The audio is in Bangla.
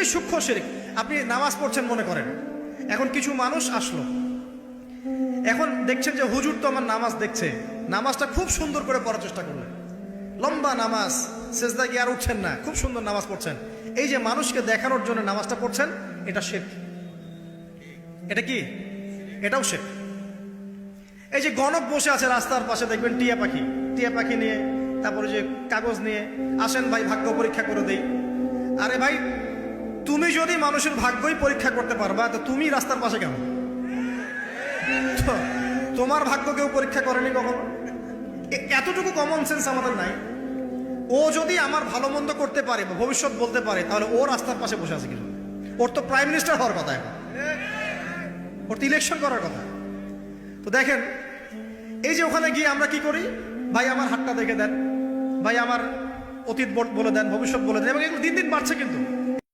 খুবই সূক্ষ্ম শিরক। আপনি নামাজ পড়ছেন মনে করেন, এখন কিছু মানুষ আসলো, এখন দেখছেন যে হুজুর তো আমার নামাজ দেখছে, নামাজটা খুব সুন্দর করে পড়ার চেষ্টা করলেন, লম্বা নামাজ, সেজদা গিয়ে আর উঠছেন না, খুব সুন্দর নামাজ পড়ছেন। এই যে মানুষকে দেখানোর জন্য নামাজটা পড়ছেন, এটা শিরক। এটা কি? এটাও শিরক। এই যে গণক বসে আছে রাস্তার পাশে, দেখবেন টিয়া পাখি, টিয়া পাখি নিয়ে, তারপরে যে কাগজ নিয়ে আসেন, ভাই ভাগ্য পরীক্ষা করে দেই। আরে ভাই, তুমি যদি মানুষের ভাগ্যই পরীক্ষা করতে পারবা, তো তুমি রাস্তার পাশে কেন? তোমার ভাগ্য কেউ পরীক্ষা করেনি কখনো? এতটুকু কমন সেন্স আমাদের নাই। ও যদি আমার ভালো মন্দ করতে পারে বা ভবিষ্যৎ বলতে পারে, তাহলে ও রাস্তার পাশে বসে আছে কিছু? ওর তো প্রাইম মিনিস্টার হওয়ার কথা, এখন ওর তো ইলেকশন করার কথা। তো দেখেন, এই যে ওখানে গিয়ে আমরা কি করি, ভাই আমার হাতটা দেখে দেন, ভাই আমার অতীত বলে দেন, ভবিষ্যৎ বলে দেন, এবং এগুলো দিন দিন বাড়ছে কিন্তু।